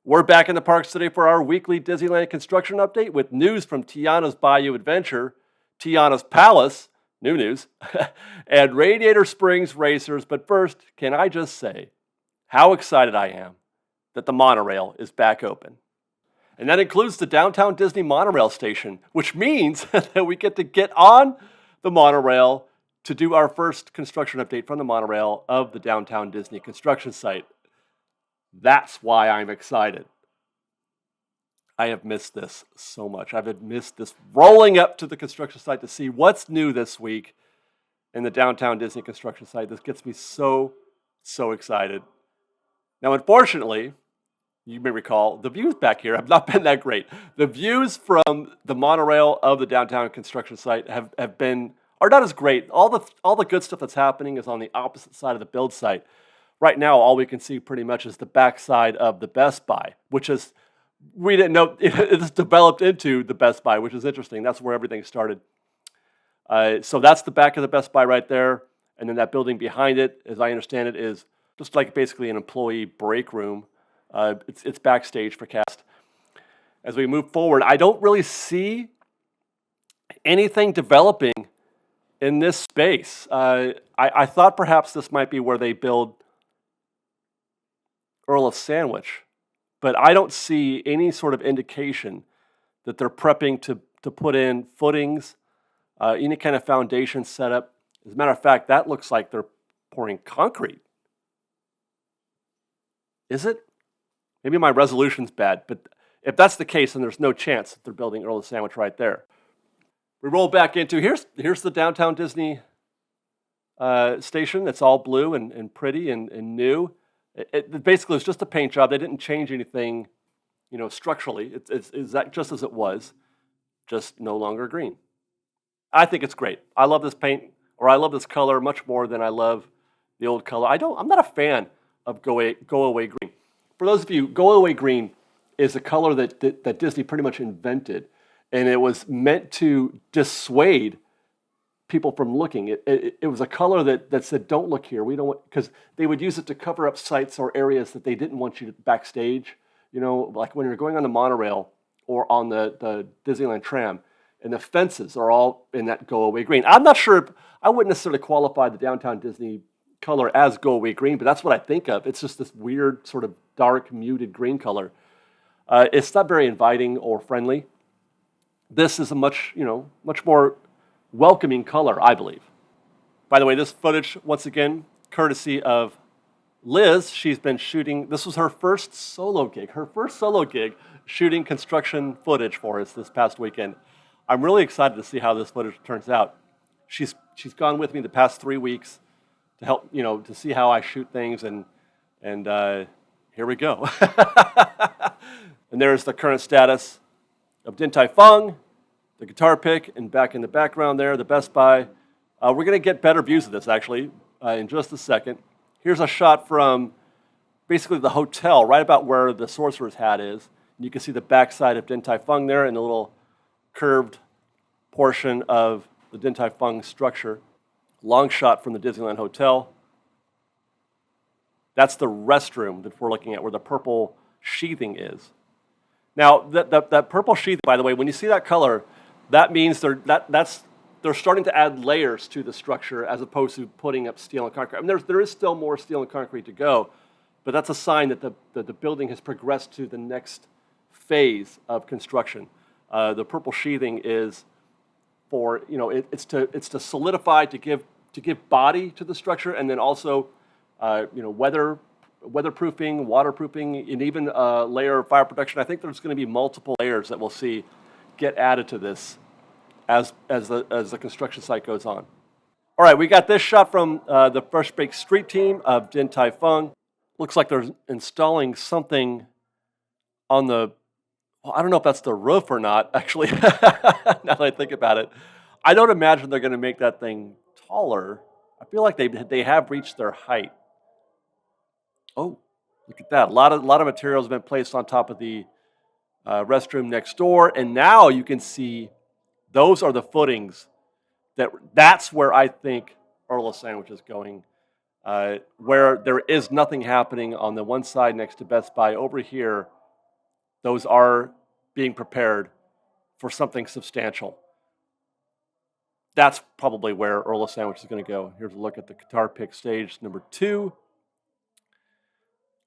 We're back in the parks today for our weekly Disneyland construction update with news from Tianas Bayou Adventure, Tianas Palace, new news, and Radiator Springs Racers. But first, can I just say how excited I am that the monorail is back open. And that includes the downtown Disney monorail station, which means that we get to get on the monorail to do our first construction update from the monorail of the downtown Disney construction site. That's why I'm excited. I have missed this so much. I've missed this rolling up to the construction site to see what's new this week in the downtown Disney construction site. This gets me so excited. Now, unfortunately, you may recall, the views back here have not been that great. The views from the monorail of the downtown construction site are not as great. All the good stuff that's happening is on the opposite side of the build site. Right now, all we can see pretty much is the backside of the Best Buy, which is, we didn't know, it's developed into the Best Buy, which is interesting. That's where everything started. So that's the back of the Best Buy right there. And then that building behind it, as I understand it, is just like basically an employee break room. It's backstage for cast. As we move forward, I don't really see anything developing in this space. I thought perhaps this might be where they build Earl of Sandwich, but I don't see any sort of indication that they're prepping to put in footings, any kind of foundation setup. As a matter of fact, that looks like they're pouring concrete. Is it? Maybe my resolution's bad, but if that's the case, then there's no chance that they're building Earl of Sandwich right there. We roll back into, here's the downtown Disney station. It's all blue and pretty and new. It basically was just a paint job. They didn't change anything, structurally. It's just as it was, just no longer green. I think it's great. I love this paint, or I love this color much more than I love the old color. I'm not a fan of go away green. For those of you, go away green is a color that Disney pretty much invented, and it was meant to dissuade people from looking. It was a color that said, don't look here. We don't want, because they would use it to cover up sites or areas that they didn't want you to backstage. Like when you're going on the monorail or on the Disneyland tram, and the fences are all in that go away green. I'm not sure, I wouldn't necessarily qualify the downtown Disney color as go away green, but that's what I think of. It's just this weird sort of dark muted green color. It's not very inviting or friendly. This is a much more welcoming color, I believe. By the way, this footage, once again, courtesy of Liz. She's been shooting, this was her first solo gig shooting construction footage for us this past weekend. I'm really excited to see how this footage turns out. She's gone with me the past 3 weeks to help, to see how I shoot things, and here we go. And there's the current status of Din Tai Fung, the guitar pick, and back in the background there, the Best Buy. We're going to get better views of this, actually, in just a second. Here's a shot from basically the hotel, right about where the Sorcerer's Hat is. You can see the backside of Din Tai Fung there and the little curved portion of the Din Tai Fung structure. Long shot from the Disneyland Hotel. That's the restroom that we're looking at, where the purple sheathing is. Now, that purple sheathing, by the way, when you see that color, that means they're starting to add layers to the structure as opposed to putting up steel and concrete. I mean, there is still more steel and concrete to go, but that's a sign that the building has progressed to the next phase of construction. The purple sheathing is for, it's to solidify, to give body to the structure, and then also, weatherproofing, waterproofing, and even a layer of fire protection. I think there's going to be multiple layers that we'll see get added to this as the construction site goes on. All right, we got this shot from the Fresh Baked Street team of Din Tai Fung. Looks like they're installing something on the, well, I don't know if that's the roof or not, actually, now that I think about it. I don't imagine they're going to make that thing taller. I feel like they have reached their height. Oh, look at that. A lot of materials have been placed on top of the restroom next door, and now you can see those are the footings. That's where I think Earl of Sandwich is going, where there is nothing happening on the one side next to Best Buy. Over here those are being prepared for something substantial. That's probably where Earl of Sandwich is going to go. Here's a look at the guitar pick stage number 2.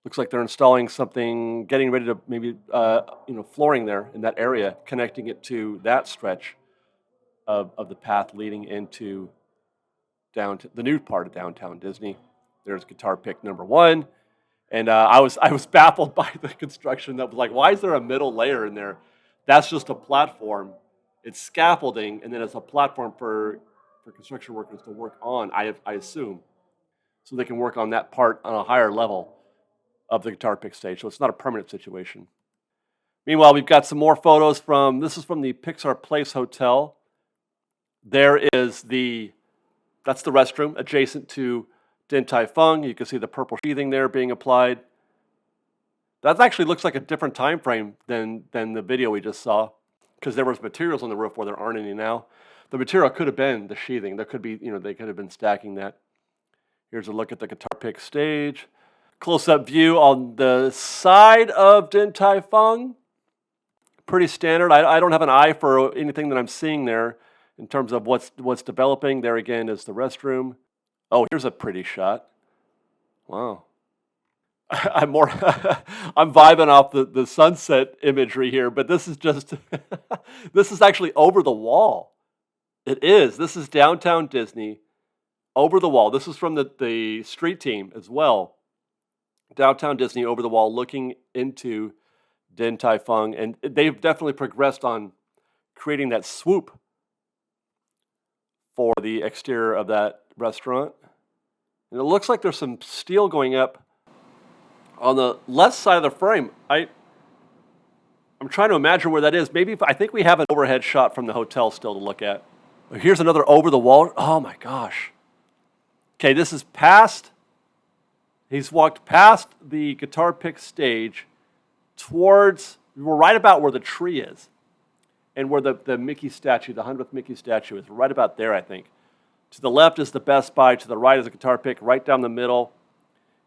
Looks like they're installing something, getting ready to maybe, flooring there in that area, connecting it to that stretch of the path leading into the new part of downtown Disney. There's guitar pick number 1. And I was baffled by the construction. That was like, why is there a middle layer in there? That's just a platform. It's scaffolding, and then it's a platform for construction workers to work on, I assume. So they can work on that part on a higher level of the guitar pick stage. So it's not a permanent situation. Meanwhile, we've got some more photos this is from the Pixar Place Hotel. That's the restroom adjacent to Din Tai Fung. You can see the purple sheathing there being applied. That actually looks like a different time frame than the video we just saw, because there was materials on the roof where there aren't any now. The material could have been the sheathing. There could be, they could have been stacking that. Here's a look at the guitar pick stage. Close-up view on the side of Din Tai Fung. Pretty standard. I don't have an eye for anything that I'm seeing there in terms of what's developing. There again is the restroom. Oh, here's a pretty shot. Wow. I'm vibing off the sunset imagery here, but this is just, this is actually over the wall. It is. This is downtown Disney, over the wall. This is from the street team as well. Downtown Disney, over the wall, looking into Din Tai Fung. And they've definitely progressed on creating that swoop for the exterior of that restaurant. And it looks like there's some steel going up on the left side of the frame. I'm trying to imagine where that is. I think we have an overhead shot from the hotel still to look at. Here's another over the wall. Oh my gosh. Okay, this is past. He's walked past the guitar pick stage we're right about where the tree is and where the Mickey statue, the 100th Mickey statue is, right about there, I think. To the left is the Best Buy. To the right is the guitar pick. Right down the middle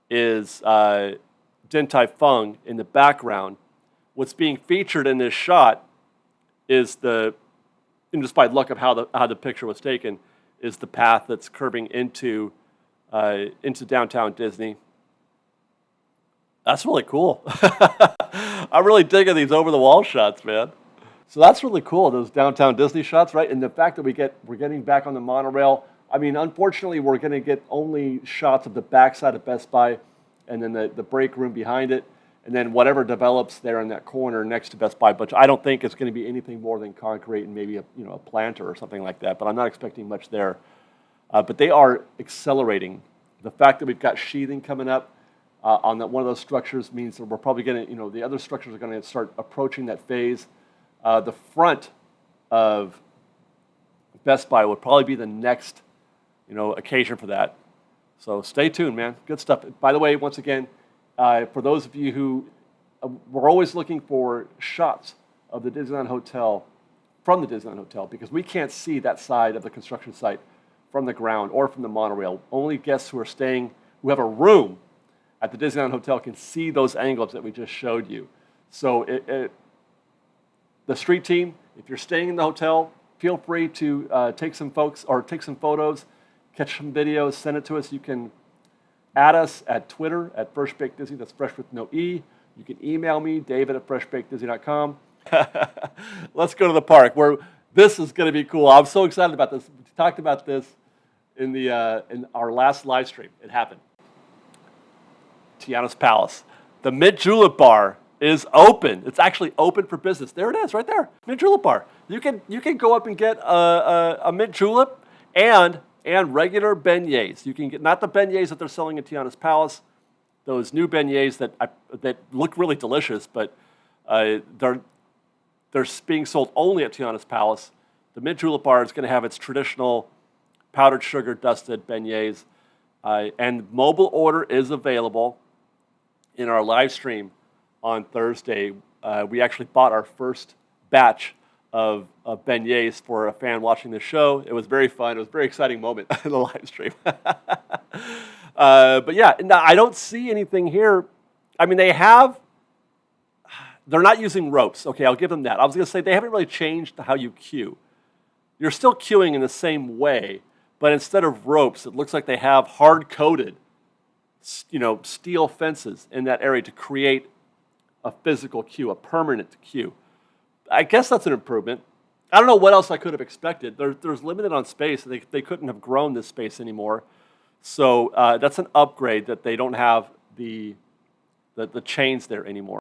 is Din Tai Fung in the background. What's being featured in this shot is just by luck of how the picture was taken, is the path that's curving into downtown Disney. That's really cool. I'm really digging these over-the-wall shots, man. So that's really cool, those downtown Disney shots, right? And the fact that we're getting back on the monorail. I mean, unfortunately, we're going to get only shots of the backside of Best Buy and then the break room behind it, and then whatever develops there in that corner next to Best Buy. But I don't think it's going to be anything more than concrete and maybe a planter or something like that. But I'm not expecting much there. But they are accelerating. The fact that we've got sheathing coming up on one of those structures means that we're probably going to, the other structures are going to start approaching that phase. The front of Best Buy will probably be the next, occasion for that. So stay tuned, man. Good stuff. By the way, once again, for those of you who, we're always looking for shots of the Disneyland Hotel, from the Disneyland Hotel, because we can't see that side of the construction site from the ground or from the monorail. Only guests who have a room at the Disneyland Hotel can see those angles that we just showed you. So the street team, if you're staying in the hotel, feel free to take some photos, catch some videos, send it to us. You can add us at Twitter at Fresh Baked Disney. That's fresh with no E. You can email me, David at freshbakedisney.com. Let's go to the park where this is going to be cool. I'm so excited about this. We talked about this in our last live stream. It happened. Tianas Palace. The Mint Julep Bar is open. It's actually open for business. There it is, right there. Mint Julep Bar. You can go up and get a mint julep and regular beignets. You can get not the beignets that they're selling at Tianas Palace, those new beignets that look really delicious, but they're being sold only at Tianas Palace. The Mint Julep Bar is going to have its traditional powdered sugar dusted beignets, and mobile order is available. In our live stream on Thursday, we actually bought our first batch of beignets for a fan watching the show. It was very fun. It was a very exciting moment in the live stream. But yeah, no, I don't see anything here. I mean, they have, They're not using ropes. Okay, I'll give them that. I was going to say they haven't really changed how you queue. You're still queuing in the same way, but instead of ropes, it looks like they have hard-coated, steel fences in that area to create a physical queue, a permanent queue. I guess that's an improvement. I don't know what else I could have expected. There's limited on space. They couldn't have grown this space anymore. So that's an upgrade that they don't have the chains there anymore.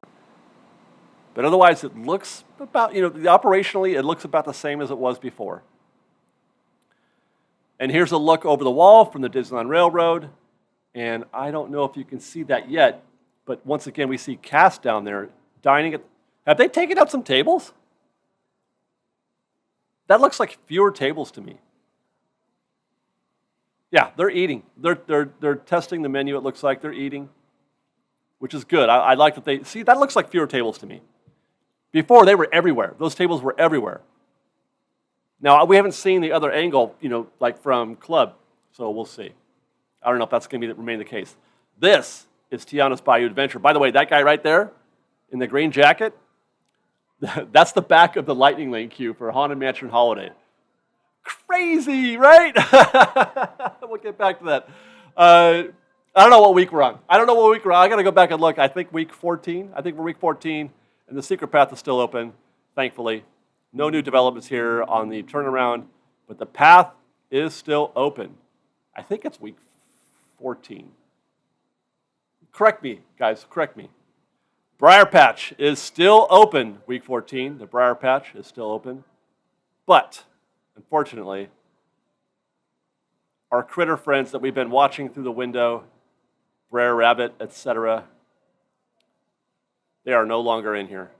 But otherwise, it looks about, operationally, it looks about the same as it was before. And here's a look over the wall from the Disneyland Railroad. And I don't know if you can see that yet, but once again, we see Cass down there dining at. Have they taken out some tables? That looks like fewer tables to me. Yeah, they're eating. They're testing the menu. It looks like they're eating, which is good. I like that they see. That looks like fewer tables to me. Before they were everywhere. Those tables were everywhere. Now we haven't seen the other angle, like from Club, so we'll see. I don't know if that's going to remain the case. This is Tianas Bayou Adventure. By the way, that guy right there in the green jacket, that's the back of the Lightning Lane queue for Haunted Mansion Holiday. Crazy, right? We'll get back to that. I don't know what week we're on. I got to go back and look. I think week 14. I think we're week 14, and the secret path is still open, thankfully. No new developments here on the turnaround, but the path is still open. I think it's week 14. Correct me, guys, correct me. Briar Patch is still open, week 14. The Briar Patch is still open. But, unfortunately, our critter friends that we've been watching through the window, Brer Rabbit, etc., they are no longer in here.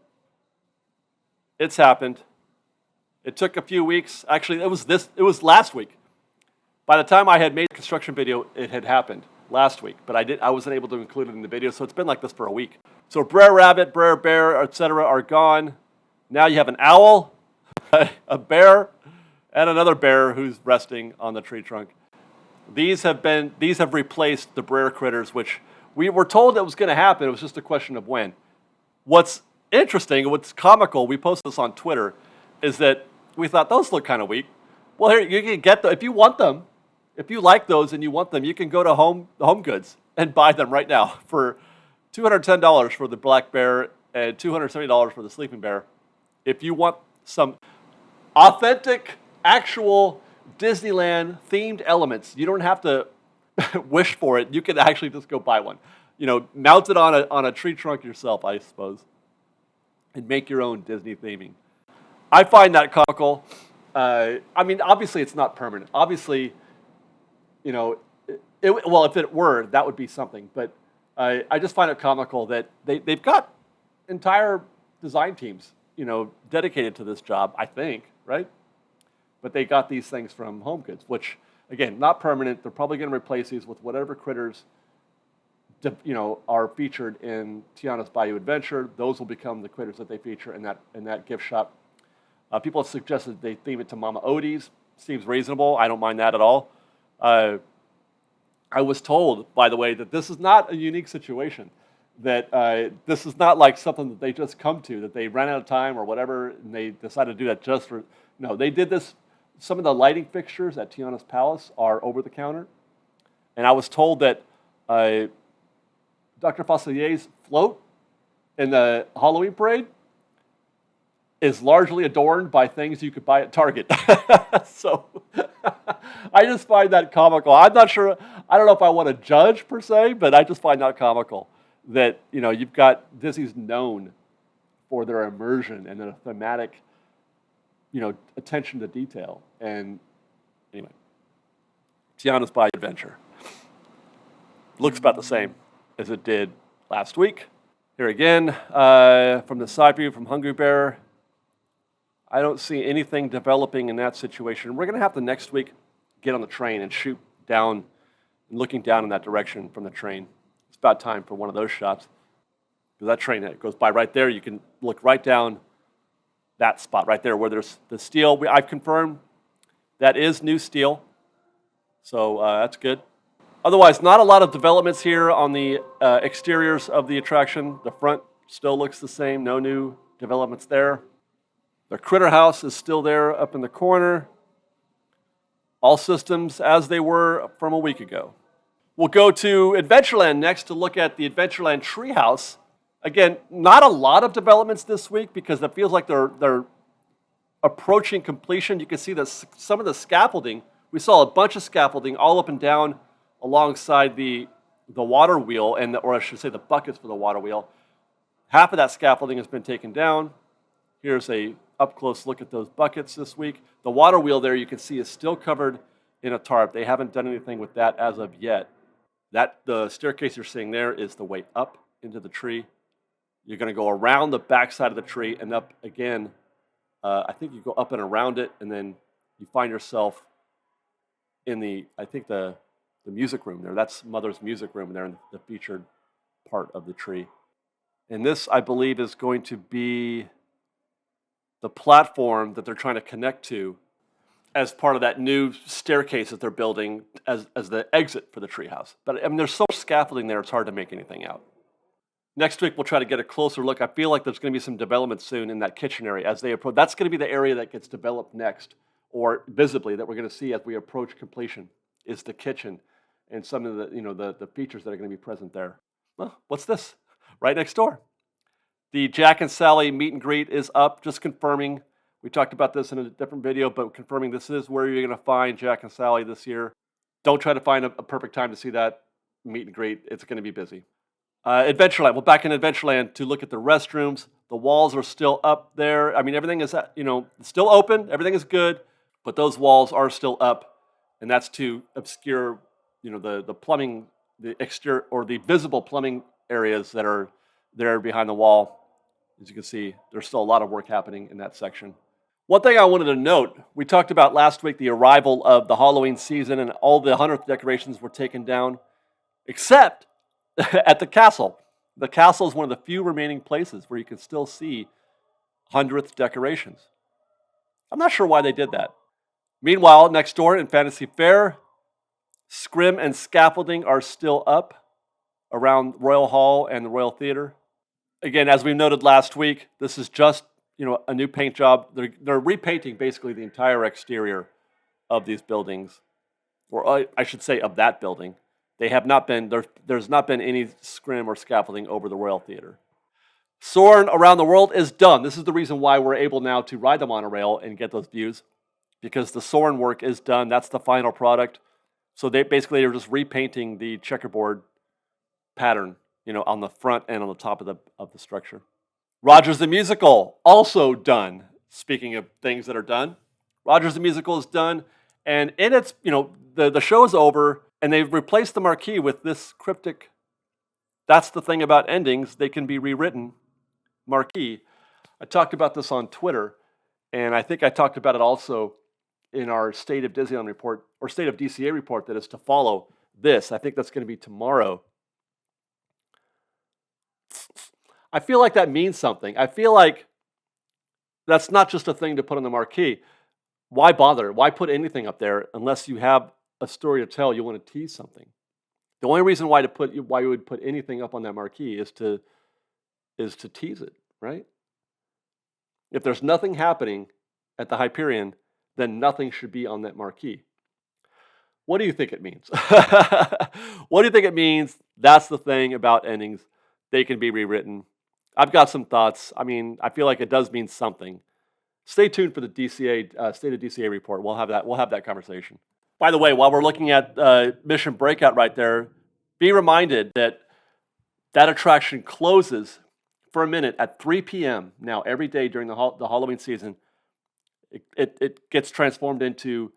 It's happened. It took a few weeks. Actually, it was last week. By the time I had made the construction video, it had happened last week, but I wasn't able to include it in the video, so it's been like this for a week. So Brer Rabbit, Brer Bear, etc. are gone. Now you have an owl, a bear, and another bear who's resting on the tree trunk. These have replaced the Brer critters, which we were told it was going to happen. It was just a question of when. What's interesting, what's comical, we posted this on Twitter, is that we thought those look kind of weak. Well, here you can get them if you want them. If you like those and you want them, you can go to Home Goods and buy them right now for $210 for the black bear and $270 for the sleeping bear. If you want some authentic, actual Disneyland themed elements, you don't have to wish for it. You can actually just go buy one. Mount it on a tree trunk yourself, I suppose, and make your own Disney theming. I find that comical. Obviously it's not permanent. Obviously, if it were, that would be something. But I just find it comical that they've got entire design teams, dedicated to this job, I think, right? But they got these things from Home Goods, which, again, not permanent. They're probably going to replace these with whatever critters, are featured in Tianas Bayou Adventure. Those will become the critters that they feature in that gift shop. People have suggested they theme it to Mama Odie's. Seems reasonable. I don't mind that at all. I was told, by the way, that this is not a unique situation, that this is not like something that they just come to, that they ran out of time or whatever, and they decided to do that just for... No, they did this. Some of the lighting fixtures at Tianas Palace are over the counter, and I was told that Dr. Facilier's float in the Halloween parade is largely adorned by things you could buy at Target. So I just find that comical. I'm not sure, I don't know if I want to judge per se, but I just find that comical that, you've got Disney's known for their immersion and their thematic, attention to detail. And anyway, Tianas Bayou Adventure looks about the same as it did last week. Here again, from the side view from Hungry Bear, I don't see anything developing in that situation. We're going to have to next week get on the train and shoot down, looking down in that direction from the train. It's about time for one of those shots. Because that train that goes by right there, you can look right down that spot right there where there's the steel. I've confirmed that is new steel, so that's good. Otherwise, not a lot of developments here on the exteriors of the attraction. The front still looks the same. No new developments there. The Critter House is still there up in the corner. All systems as they were from a week ago. We'll go to Adventureland next to look at the Adventureland Treehouse. Again, not a lot of developments this week because it feels like they're approaching completion. You can see that some of the scaffolding, we saw a bunch of scaffolding all up and down alongside the water wheel, or I should say the buckets for the water wheel. Half of that scaffolding has been taken down. Here's a up-close look at those buckets this week. The water wheel there you can see is still covered in a tarp. They haven't done anything with that as of yet. The staircase you're seeing there is the way up into the tree. You're going to go around the backside of the tree and up again. I think you go up and around it, and then you find yourself in the music room there. That's Mother's music room there in the featured part of the tree. And this, I believe, is going to be the platform that they're trying to connect to as part of that new staircase that they're building as the exit for the treehouse. But I mean, there's so much scaffolding there, it's hard to make anything out. Next week, we'll try to get a closer look. I feel like there's going to be some development soon in that kitchen area as they approach. That's going to be the area that gets developed next, or visibly that we're going to see as we approach completion, is the kitchen and some of the features that are going to be present there. Well, what's this? Right next door. The Jack and Sally meet and greet is up, just confirming. We talked about this in a different video, but confirming this is where you're going to find Jack and Sally this year. Don't try to find a perfect time to see that meet and greet. It's going to be busy. Adventureland. We're back in Adventureland to look at the restrooms. The walls are still up there. I mean, everything is still open. Everything is good, but those walls are still up, and that's to obscure the plumbing, the exterior or the visible plumbing areas that are there behind the wall. As you can see, there's still a lot of work happening in that section. One thing I wanted to note, we talked about last week the arrival of the Halloween season and all the 100th decorations were taken down, except at the castle. The castle is one of the few remaining places where you can still see 100th decorations. I'm not sure why they did that. Meanwhile, next door in Fantasy Fair, scrim and scaffolding are still up around Royal Hall and the Royal Theater. Again, as we noted last week, this is just a new paint job. They're repainting basically the entire exterior of these buildings, or I should say of that building. They have not been there's not been any scrim or scaffolding over the Royal Theater. Soarin' around the world is done. This is the reason why we're able now to ride the monorail and get those views, because the Soarin' work is done. That's the final product. So they basically are just repainting the checkerboard pattern, on the front and on the top of the structure. Rogers the Musical, also done. Speaking of things that are done, Rogers the Musical is done, and in its, the show is over, and they've replaced the marquee with this cryptic, "That's the thing about endings, they can be rewritten," marquee. I talked about this on Twitter, and I think I talked about it also in our State of Disneyland report, or State of DCA report that is to follow this. I think that's going to be tomorrow. I feel like that means something. I feel like that's not just a thing to put on the marquee. Why bother? Why put anything up there unless you have a story to tell, you want to tease something? The only reason why you would put anything up on that marquee is to tease it, right? If there's nothing happening at the Hyperion, then nothing should be on that marquee. What do you think it means? What do you think it means? That's the thing about endings. They can be rewritten. I've got some thoughts. I mean, I feel like it does mean something. Stay tuned for the DCA State of DCA report. We'll have that conversation. By the way, while we're looking at Mission Breakout right there, be reminded that attraction closes for a minute at 3 p.m. now every day during the Halloween season. It gets transformed into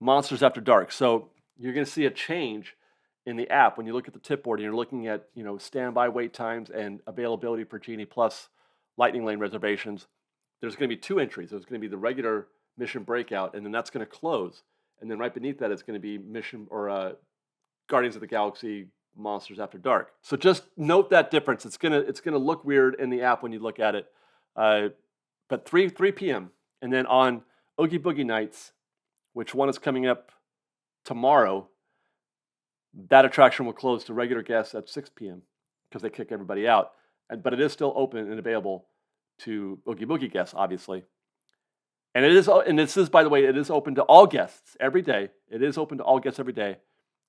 Monsters After Dark. So you're going to see a change in the app when you look at the tip board and you're looking at standby wait times and availability for Genie Plus Lightning Lane reservations. There's going to be two entries. There's going to be the regular Mission Breakout, and then that's going to close. And then right beneath that is going to be Guardians of the Galaxy Monsters After Dark. So just note that difference. It's gonna look weird in the app when you look at it. But 3 p.m. and then on Oogie Boogie Nights, which one is coming up tomorrow, that attraction will close to regular guests at 6 p.m. because they kick everybody out. but it is still open and available to Oogie Boogie guests, obviously. And it is, and this is, by the way, it is open to all guests every day. It is open to all guests every day,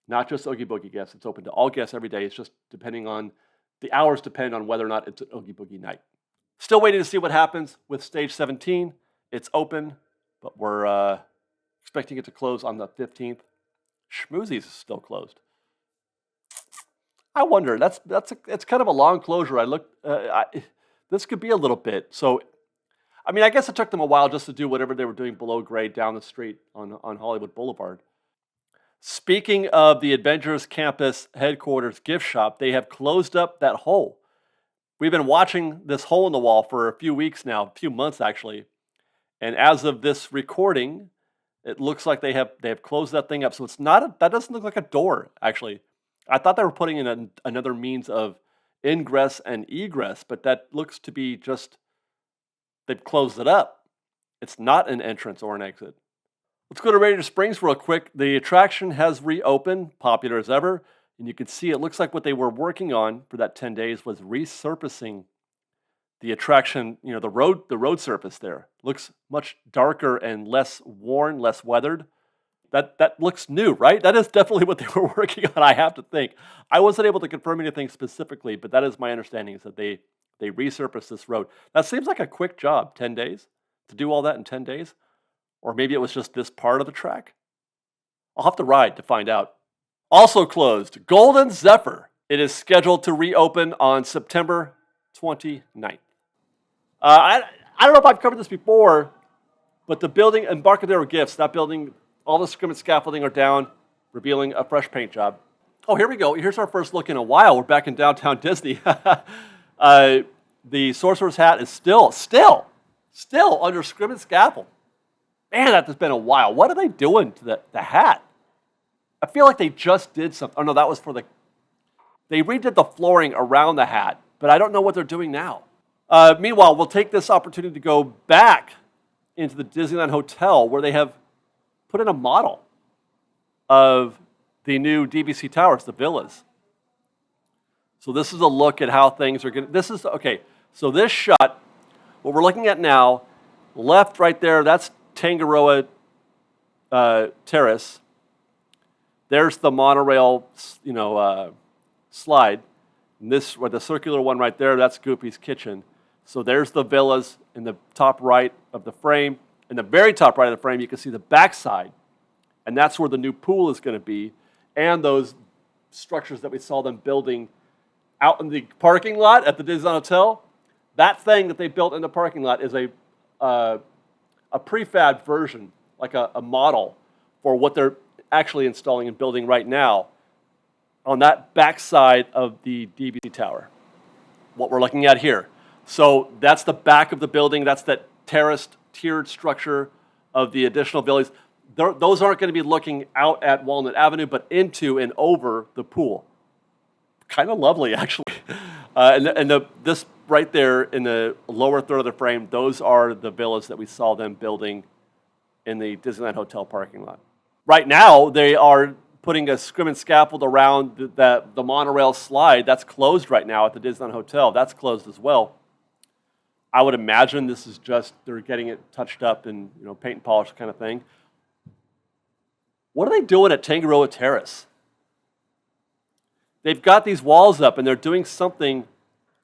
not just Oogie Boogie guests. It's open to all guests every day. It's just depending on, the hours depend on whether or not it's an Oogie Boogie night. Still waiting to see what happens with Stage 17. It's open, but we're expecting it to close on the 15th. Schmoozies is still closed. I wonder. It's kind of a long closure. I looked. This could be a little bit. So, I mean, I guess it took them a while just to do whatever they were doing below grade down the street on Hollywood Boulevard. Speaking of the Adventures Campus headquarters gift shop, they have closed up that hole. We've been watching this hole in the wall for a few weeks now, a few months actually. And as of this recording, it looks like they have closed that thing up. So it's not that doesn't look like a door, actually. I thought they were putting in another means of ingress and egress, but that looks to be just, they've closed it up. It's not an entrance or an exit. Let's go to Radiator Springs real quick. The attraction has reopened, popular as ever. And you can see it looks like what they were working on for that 10 days was resurfacing the attraction, the road surface there. Looks much darker and less worn, less weathered. That looks new, right? That is definitely what they were working on, I have to think. I wasn't able to confirm anything specifically, but that is my understanding, is that they resurfaced this road. That seems like a quick job, 10 days, to do all that in 10 days. Or maybe it was just this part of the track. I'll have to ride to find out. Also closed, Golden Zephyr. It is scheduled to reopen on September 29th. I don't know if I've covered this before, but the building, Embarcadero Gifts, that building, all the scrim and scaffolding are down, revealing a fresh paint job. Oh, here we go. Here's our first look in a while. We're back in downtown Disney. The Sorcerer's Hat is still under scrim and scaffold. Man, that's been a while. What are they doing to the hat? I feel like they just did something. Oh, no, that was they redid the flooring around the hat, but I don't know what they're doing now. Meanwhile, we'll take this opportunity to go back into the Disneyland Hotel where they have put in a model of the new DVC Towers, the villas. So this is a look at how things are going to, okay, so this shot, what we're looking at now, left right there, that's Tangaroa Terrace. There's the monorail, slide. And this, the circular one right there, that's Goofy's Kitchen. So there's the villas in the top right of the frame. In the very top right of the frame, you can see the backside. And that's where the new pool is going to be. And those structures that we saw them building out in the parking lot at the Disneyland Hotel. That thing that they built in the parking lot is a prefab version, like a model for what they're actually installing and building right now on that backside of the DVC Tower. What we're looking at here. So that's the back of the building. That's that terraced, tiered structure of the additional villas. Those aren't going to be looking out at Walnut Avenue, but into and over the pool. Kind of lovely, actually. This right there in the lower third of the frame, those are the villas that we saw them building in the Disneyland Hotel parking lot. Right now, they are putting a scrim and scaffold around the monorail slide. That's closed right now at the Disneyland Hotel. That's closed as well. I would imagine this is just, they're getting it touched up and paint and polish kind of thing. What are they doing at Tangaroa Terrace? They've got these walls up and they're doing something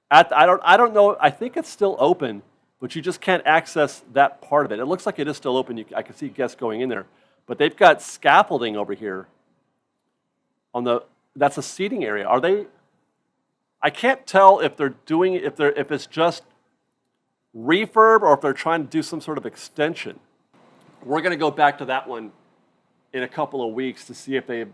I don't know, I think it's still open, but you just can't access that part of it. It looks like it is still open. I can see guests going in there. But they've got scaffolding over here that's a seating area. I can't tell if they're doing, if it's just refurb or if they're trying to do some sort of extension. We're going to go back to that one in a couple of weeks to see if they,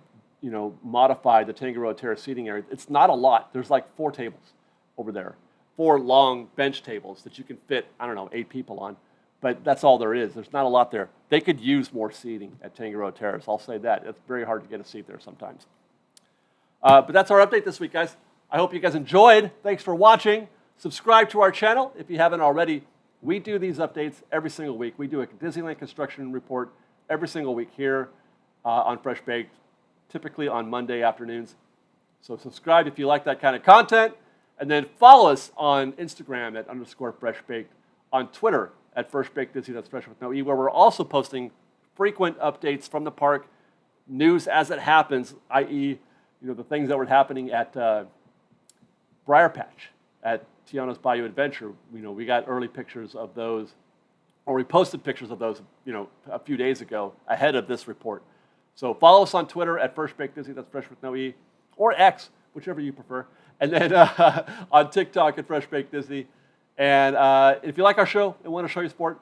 modified the Tangaroa Terrace seating area. It's not a lot. There's like 4 tables over there, 4 long bench tables that you can fit, 8 people on. But that's all there is. There's not a lot there. They could use more seating at Tangaroa Terrace. I'll say that. It's very hard to get a seat there sometimes. But that's our update this week, guys. I hope you guys enjoyed. Thanks for watching. Subscribe to our channel if you haven't already. We do these updates every single week. We do a Disneyland construction report every single week here on Fresh Baked, typically on Monday afternoons. So subscribe if you like that kind of content. And then follow us on Instagram at _FreshBaked, on Twitter at FreshBakedDisney, that's Fresh with no E, where we're also posting frequent updates from the park, news as it happens, i.e., the things that were happening at Briar Patch, at Tianas Bayou Adventure. We got early pictures of those, or we posted pictures of those, a few days ago ahead of this report. So follow us on Twitter at FreshBakedDisney, that's Fresh with no E, or X, whichever you prefer. And then on TikTok at FreshBakedDisney. And if you like our show and want to show your support,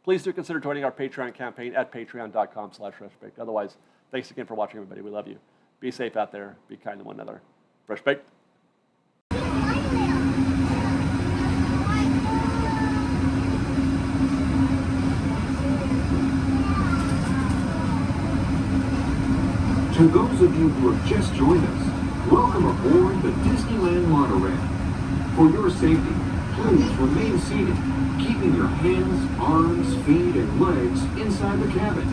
please do consider joining our Patreon campaign at patreon.com/FreshBaked. Otherwise, thanks again for watching, everybody. We love you. Be safe out there. Be kind to one another. Fresh Baked. To those of you who have just joined us, welcome aboard the Disneyland Monorail. For your safety, please remain seated, keeping your hands, arms, feet, and legs inside the cabin.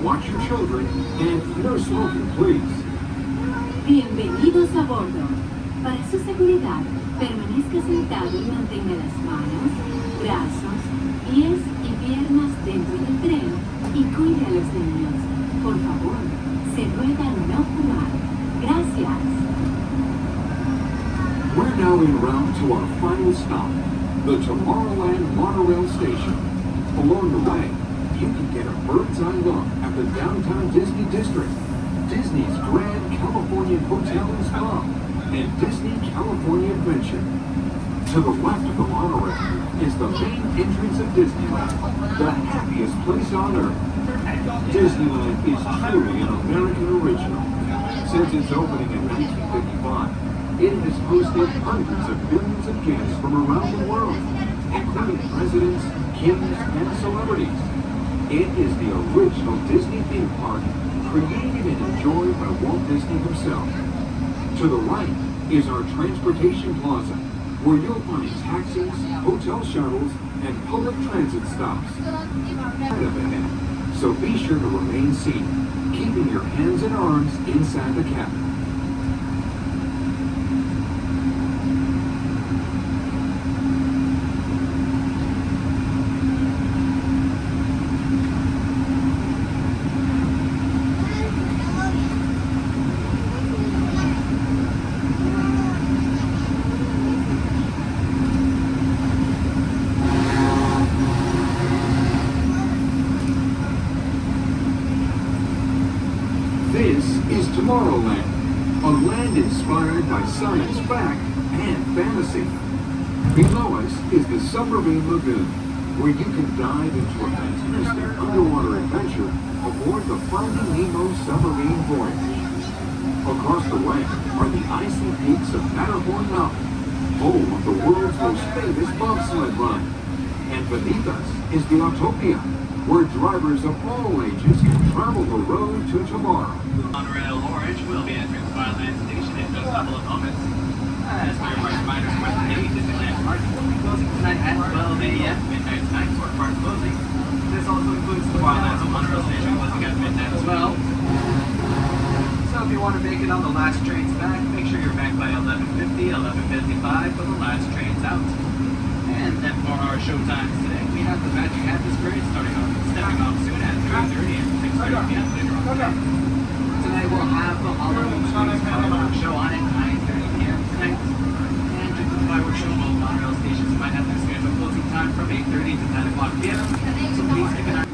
Watch your children and no smoking, please. Bienvenidos a bordo. Para su seguridad, permanezca sentado y mantenga las manos, brazos, pies y piernas dentro del tren y cuide a los niños. Por favor, se ruega no fumar. Gracias. We're now en route to our final stop, the Tomorrowland Monorail Station. Along the way, you can get a bird's eye look at the downtown Disney District, Disney's Grand Californian Hotel and Spa, and Disney California Adventure. To the left of the monorail is the main entrance of Disneyland, the happiest place on earth. Disneyland is truly an American original. Since its opening in 1955, it has hosted hundreds of millions of guests from around the world, including presidents, kings, and celebrities. It is the original Disney theme park, created and enjoyed by Walt Disney himself. To the right is our transportation plaza, where you'll find taxis, hotel shuttles, and public transit stops. Right up ahead, so be sure to remain seated, keeping your hands and arms inside the cabin. This is Tomorrowland, a land inspired by science, fact, and fantasy. Below us is the Submarine Lagoon, where you can dive into a fantastic underwater adventure aboard the Finding Nemo submarine voyage. Across the way are the icy peaks of Matterhorn Mountain, home of the world's most famous bobsled run. And beneath us is the Autopia, where drivers of all ages can travel the road to tomorrow. Monorail Orange will be entering Smileland Station in just a couple of moments. As for your reminders, Disneyland Park will be closing tonight at 12 a.m. midnight tonight for park closing. This also includes the Smileland Monorail Station closing at midnight as well. So if you want to make it on the last trains back, make sure you're back by 11:50, 11:55 for the last trains out. And then for our show times today, we have the Magic Hat Parade stepping off soon at 3:30 and 6:30 p.m. later on today. Tonight we'll have the Halloween fireworks show on at 9:30 p.m. tonight. And due to the fireworks show, both monorail stations might have their scheduled closing time from 8:30 to 10 o'clock p.m. So please keep an eye.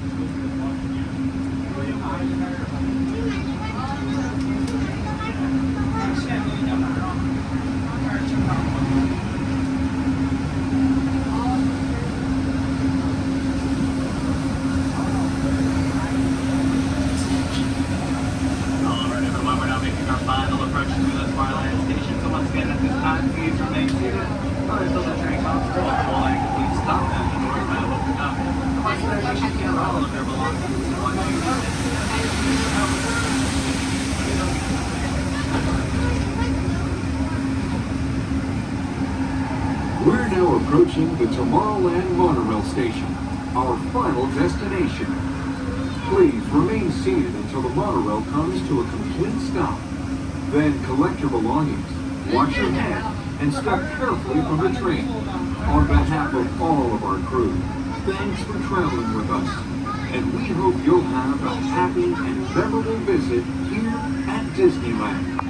We're now approaching the Tomorrowland Monorail Station, our final destination. Please remain seated until the monorail comes to a complete stop. Then collect your belongings, wash your hands, and step carefully from the train. On behalf of all of our crew, thanks for traveling with us, and we hope you'll have a happy and memorable visit here at Disneyland.